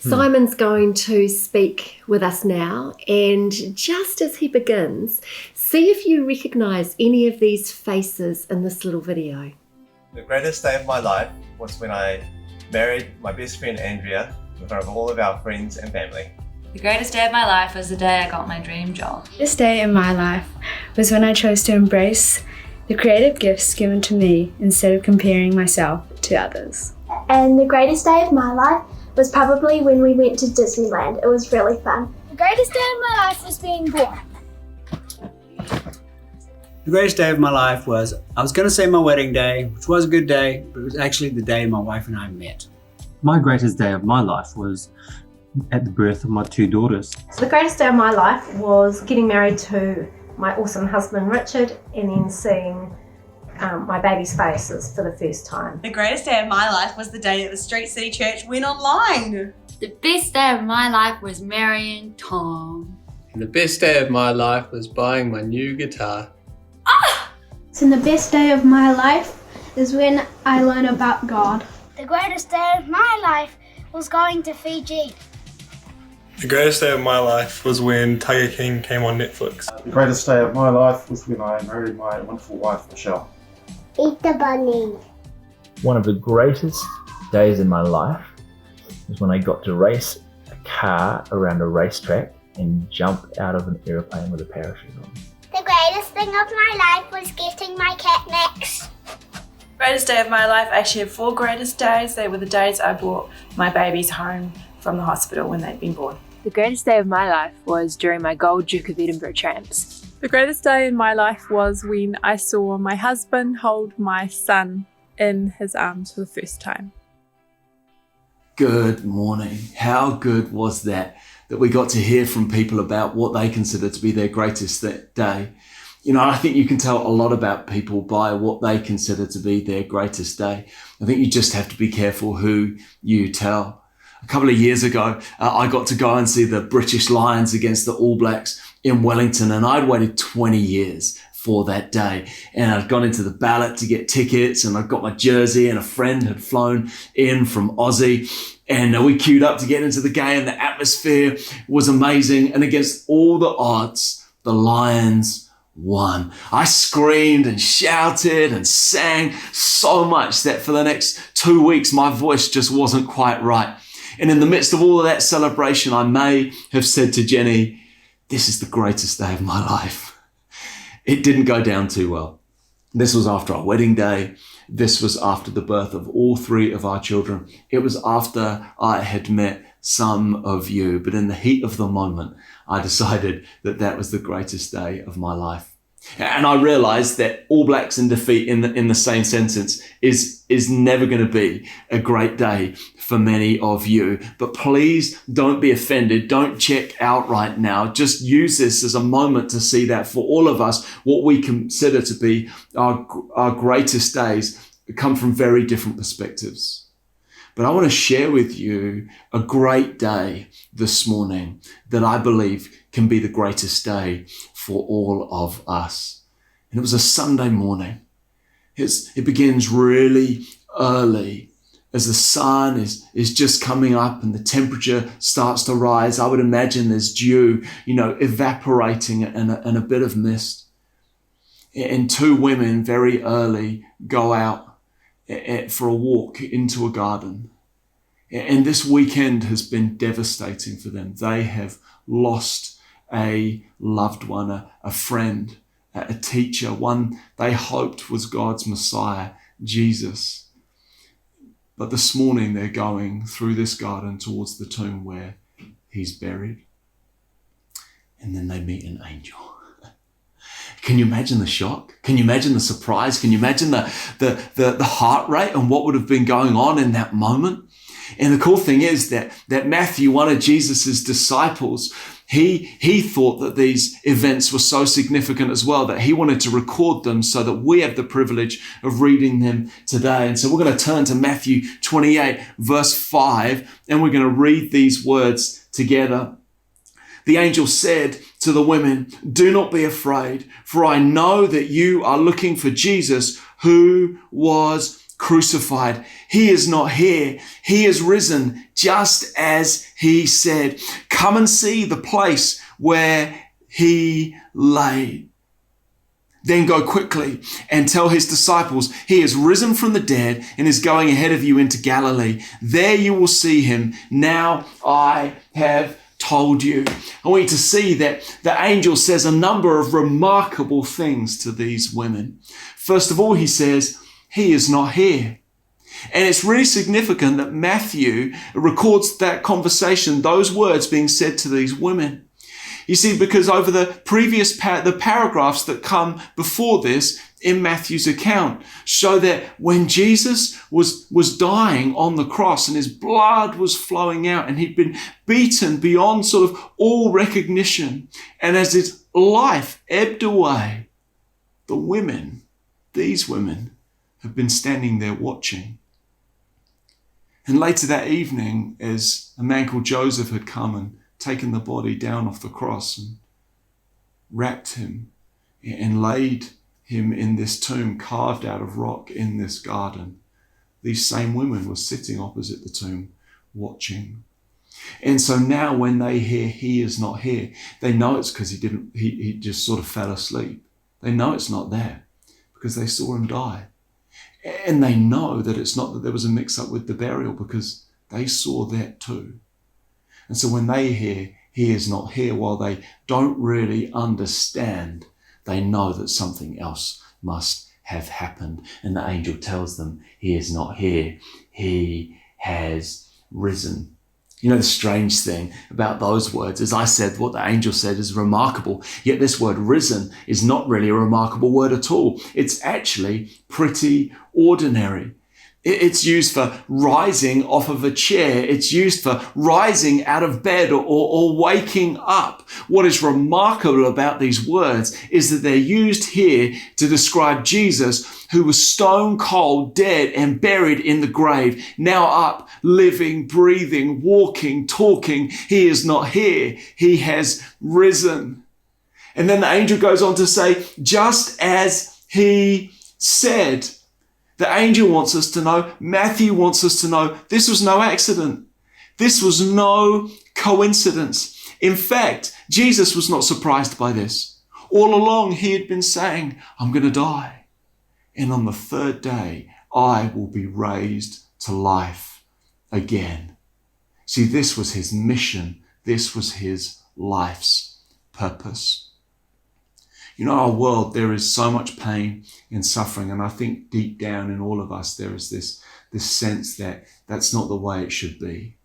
Simon's going to speak with us now, and just as he begins, see if you recognise any of these faces in this little video. The greatest day of my life was when I married my best friend Andrea in front of all of our friends and family. The greatest day of my life was the day I got my dream job. This day in my life was when I chose to embrace the creative gifts given to me instead of comparing myself to others. And the greatest day of my life was probably when we went to Disneyland. It was really fun. The greatest day of my life was being born. The greatest day of my life was, I was going to say my wedding day, which was a good day, but it was actually the day my wife and I met. My greatest day of my life was at the birth of my two daughters. So the greatest day of my life was getting married to my awesome husband Richard, and then seeing my baby's faces for the first time. The greatest day of my life was the day that the Street City Church went online. The best day of my life was marrying Tom. And the best day of my life was buying my new guitar. So the best day of my life is when I learn about God. The greatest day of my life was going to Fiji. The greatest day of my life was when Tiger King came on Netflix. The greatest day of my life was when I married my wonderful wife, Michelle. Eat the bunny. One of the greatest days in my life was when I got to race a car around a racetrack and jump out of an aeroplane with a parachute on. The greatest thing of my life was getting my cat next. Greatest day of my life, I actually have 4 greatest days. They were the days I brought my babies home from the hospital when they'd been born. The greatest day of my life was during my Gold Duke of Edinburgh tramps. The greatest day in my life was when I saw my husband hold my son in his arms for the first time. Good morning. How good was that we got to hear from people about what they consider to be their greatest day. You know, I think you can tell a lot about people by what they consider to be their greatest day. I think you just have to be careful who you tell. A couple of years ago, I got to go and see the British Lions against the All Blacks in Wellington, and I'd waited 20 years for that day. And I'd gone into the ballot to get tickets, and I'd got my jersey, and a friend had flown in from Aussie, and we queued up to get into the game. The atmosphere was amazing, and against all the odds, the Lions won. I screamed and shouted and sang so much that for the next 2 weeks, my voice just wasn't quite right. And in the midst of all of that celebration, I may have said to Jenny, "This is the greatest day of my life." It didn't go down too well. This was after our wedding day. This was after the birth of all 3 of our children. It was after I had met some of you. But in the heat of the moment, I decided that that was the greatest day of my life. And I realized that All Blacks in defeat in the same sentence is never going to be a great day for many of you. But please don't be offended. Don't check out right now. Just use this as a moment to see that for all of us, what we consider to be our greatest days come from very different perspectives. But I want to share with you a great day this morning that I believe can be the greatest day for all of us. And it was a Sunday morning. It begins really early as the sun is just coming up and the temperature starts to rise. I would imagine there's dew, evaporating and a bit of mist. And 2 women very early go out for a walk into a garden. And this weekend has been devastating for them. They have lost a loved one, a friend, a teacher, one they hoped was God's Messiah, Jesus. But this morning they're going through this garden towards the tomb where he's buried. And then they meet an angel. Can you imagine the shock? Can you imagine the surprise? Can you imagine the heart rate and what would have been going on in that moment? And the cool thing is that Matthew, one of Jesus's disciples, he thought that these events were so significant as well that he wanted to record them so that we have the privilege of reading them today. And so we're going to turn to Matthew 28, verse 5, and we're going to read these words together. The angel said to the women, "Do not be afraid, for I know that you are looking for Jesus who was crucified. He is not here. He is risen, just as he said. Come and see the place where he lay. Then go quickly and tell his disciples, he is risen from the dead and is going ahead of you into Galilee. There you will see him. Now I have told you. I want you to see that the angel says a number of remarkable things to these women. First of all, he says, he is not here. And it's really significant that Matthew records that conversation, those words being said to these women. You see, because over the previous the paragraphs that come before this in Matthew's account show that when Jesus was dying on the cross and his blood was flowing out and he'd been beaten beyond sort of all recognition, and as his life ebbed away, these women have been standing there watching. And later that evening, as a man called Joseph had come and taken the body down off the cross and wrapped him and laid him in this tomb carved out of rock in this garden, these same women were sitting opposite the tomb watching. And so now when they hear he is not here, they know it's because he just sort of fell asleep. They know it's not there because they saw him die. And they know that it's not that there was a mix up with the burial because they saw that too. And so when they hear he is not here, while they don't really understand, they know that something else must have happened. And the angel tells them he is not here. He has risen. You know, the strange thing about those words, as I said, what the angel said is remarkable. Yet this word risen is not really a remarkable word at all. It's actually pretty ordinary. It's used for rising off of a chair. It's used for rising out of bed or waking up. What is remarkable about these words is that they're used here to describe Jesus, who was stone cold, dead and buried in the grave, now up, living, breathing, walking, talking. He is not here. He has risen. And then the angel goes on to say, just as he said. The angel wants us to know, Matthew wants us to know, this was no accident. This was no coincidence. In fact, Jesus was not surprised by this. All along, he had been saying, I'm going to die. And on the third day, I will be raised to life again. See, this was his mission. This was his life's purpose. You know, our world, there is so much pain and suffering. And I think deep down in all of us, there is this sense that that's not the way it should be.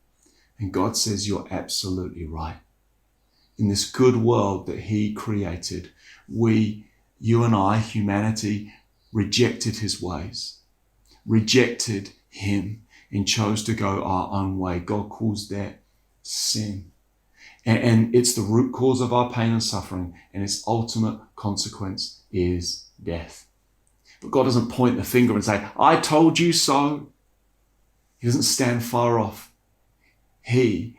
And God says, you're absolutely right. In this good world that he created, you and I, humanity, rejected his ways, rejected him and chose to go our own way. God calls that sin. And it's the root cause of our pain and suffering, and its ultimate consequence is death. But God doesn't point the finger and say, I told you so. He doesn't stand far off. He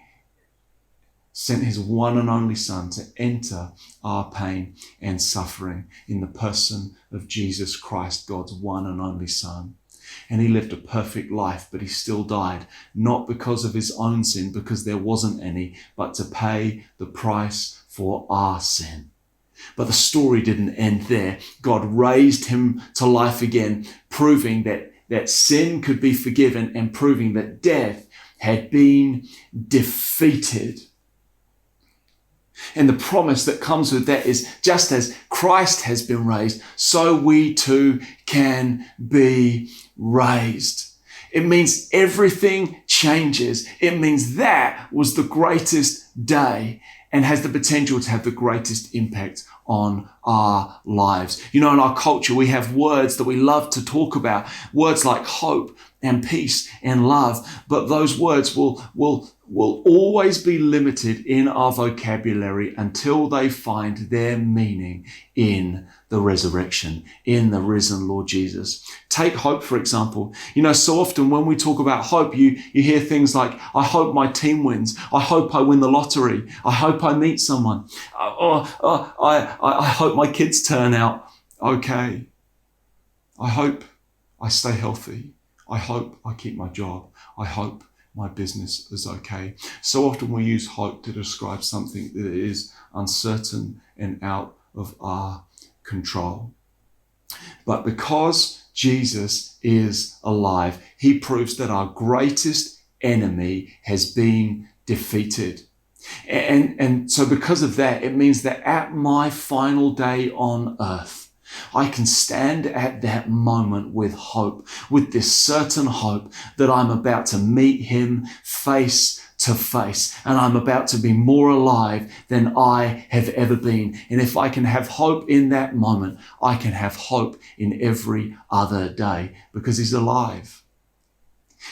sent his one and only Son to enter our pain and suffering in the person of Jesus Christ, God's one and only Son. And he lived a perfect life, but he still died, not because of his own sin, because there wasn't any, but to pay the price for our sin. But the story didn't end there. God raised him to life again, proving that sin could be forgiven and proving that death had been defeated. And the promise that comes with that is just as Christ has been raised, so we too can be raised. It means everything changes. It means that was the greatest day and has the potential to have the greatest impact on our lives. You know, in our culture, we have words that we love to talk about, words like hope and peace and love, but those words will always be limited in our vocabulary until they find their meaning in the resurrection, in the risen Lord Jesus. Take hope, for example. You know, so often when we talk about hope, you hear things like, I hope my team wins. I hope I win the lottery. I hope I meet someone. I hope my kids turn out okay. I hope I stay healthy. I hope I keep my job. I hope my business is okay. So often we use hope to describe something that is uncertain and out of our control. But because Jesus is alive, he proves that our greatest enemy has been defeated. And so because of that, it means that at my final day on earth, I can stand at that moment with hope, with this certain hope that I'm about to meet him face to face, and I'm about to be more alive than I have ever been. And if I can have hope in that moment, I can have hope in every other day because he's alive.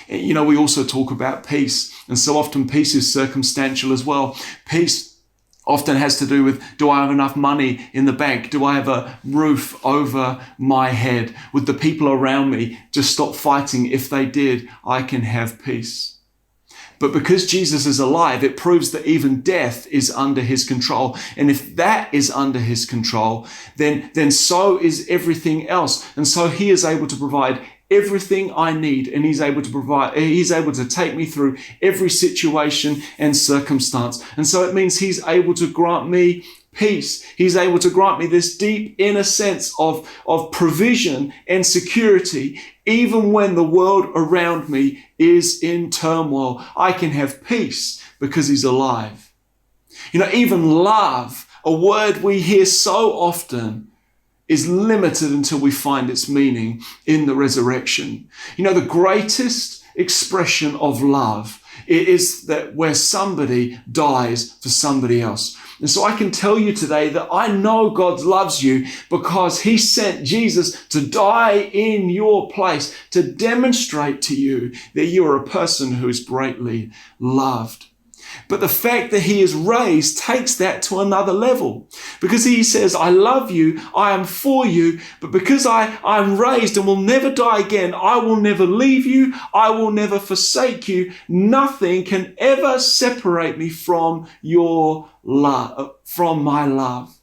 You know, we also talk about peace, and so often peace is circumstantial as well. Peace often has to do with, do I have enough money in the bank? Do I have a roof over my head? Would the people around me just stop fighting? If they did, I can have peace. But because Jesus is alive, it proves that even death is under his control. And if that is under his control, then so is everything else. And so he is able to provide everything I need, and he's able to take me through every situation and circumstance. And so it means he's able to grant me peace. He's able to grant me this deep inner sense of provision and security. Even when the world around me is in turmoil, I can have peace because he's alive. You know, even love, a word we hear so often, is limited until we find its meaning in the resurrection. You know, the greatest expression of love is that where somebody dies for somebody else. And so I can tell you today that I know God loves you because he sent Jesus to die in your place to demonstrate to you that you are a person who is greatly loved. But the fact that he is raised takes that to another level, because he says, I love you, I am for you, but because I'm raised and will never die again, I will never leave you, I will never forsake you. Nothing can ever separate me from your love, from my love.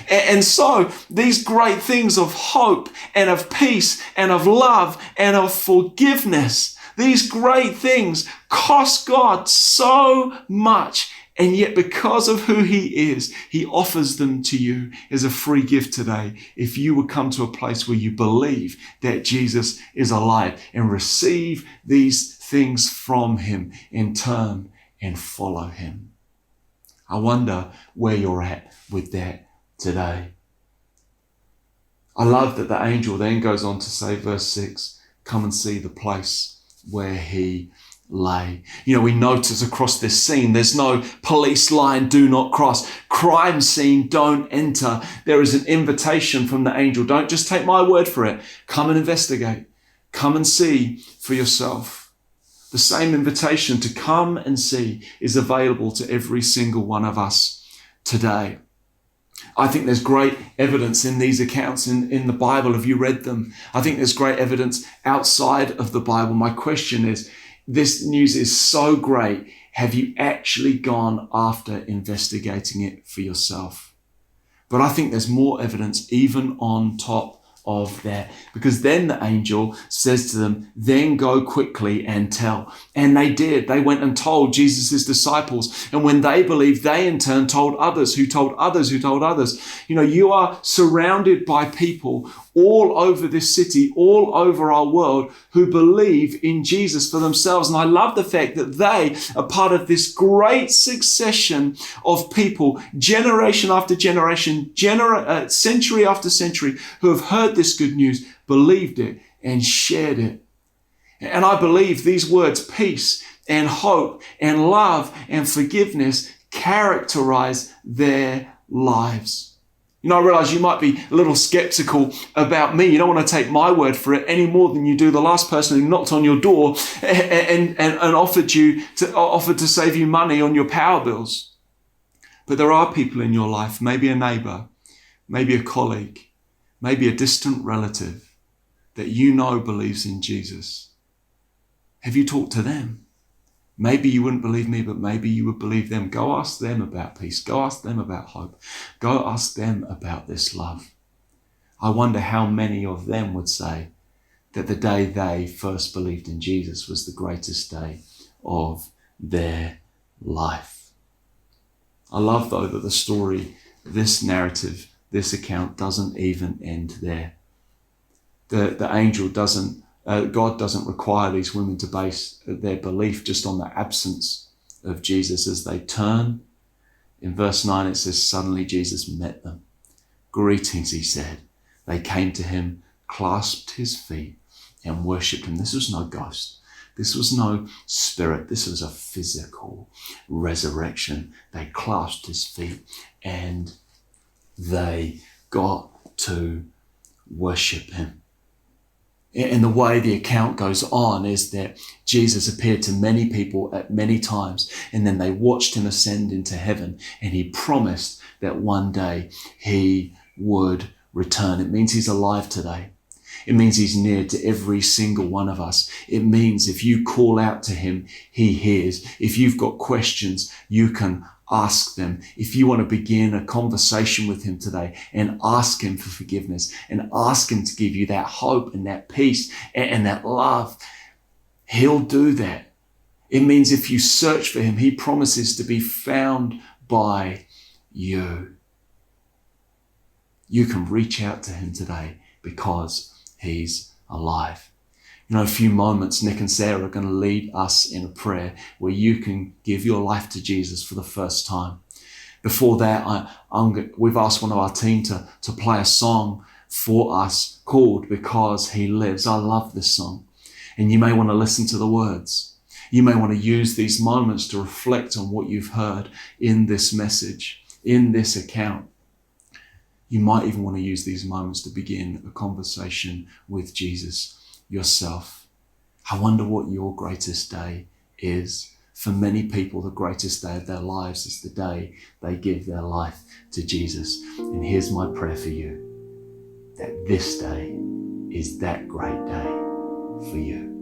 And so these great things of hope and of peace and of love and of forgiveness, these great things cost God so much, and yet because of who he is, he offers them to you as a free gift today. If you would come to a place where you believe that Jesus is alive and receive these things from him in turn and follow him. I wonder where you're at with that today. I love that the angel then goes on to say, verse 6, come and see the place where he lay. You know, we notice across this scene, there's no police line, do not cross. Crime scene, don't enter. There is an invitation from the angel. Don't just take my word for it. Come and investigate. Come and see for yourself. The same invitation to come and see is available to every single one of us today. I think there's great evidence in these accounts in the Bible. Have you read them? I think there's great evidence outside of the Bible. My question is, this news is so great. Have you actually gone after investigating it for yourself? But I think there's more evidence even on top of that, because then the angel says to them, then go quickly and tell. And they did. They went and told Jesus' disciples. And when they believed, they in turn told others, who told others, who told others. You know, you are surrounded by people all over this city, all over our world, who believe in Jesus for themselves. And I love the fact that they are part of this great succession of people, generation after generation, century after century, who have heard this good news, believed it, and shared it. And I believe these words, peace and hope and love and forgiveness, characterize their lives. You know, I realize you might be a little skeptical about me. You don't want to take my word for it any more than you do the last person who knocked on your door and offered to save you money on your power bills. But there are people in your life, maybe a neighbor, maybe a colleague, maybe a distant relative that you know believes in Jesus. Have you talked to them? Maybe you wouldn't believe me, but maybe you would believe them. Go ask them about peace. Go ask them about hope. Go ask them about this love. I wonder how many of them would say, that the day they first believed in Jesus was the greatest day of their life. I love, though, that the story, this narrative, this account doesn't even end there. The angel doesn't, God doesn't require these women to base their belief just on the absence of Jesus as they turn. In verse 9 it says, suddenly Jesus met them. Greetings, he said. They came to him, clasped his feet, and worshipped him. This was no ghost. This was no spirit. This was a physical resurrection. They clasped his feet and they got to worship him. And the way the account goes on is that Jesus appeared to many people at many times, and then they watched him ascend into heaven, and he promised that one day he would return. It means he's alive today. It means he's near to every single one of us. It means if you call out to him, he hears. If you've got questions, you can ask them. If you want to begin a conversation with him today and ask him for forgiveness and ask him to give you that hope and that peace and that love, he'll do that. It means if you search for him, he promises to be found by you. You can reach out to him today because he's alive. In a few moments, Nick and Sarah are going to lead us in a prayer where you can give your life to Jesus for the first time. Before that, we've asked one of our team to play a song for us called Because He Lives. I love this song. And you may want to listen to the words. You may want to use these moments to reflect on what you've heard in this message, in this account. You might even want to use these moments to begin a conversation with Jesus yourself. I wonder what your greatest day is. For many people, the greatest day of their lives is the day they give their life to Jesus. And here's my prayer for you, that this day is that great day for you.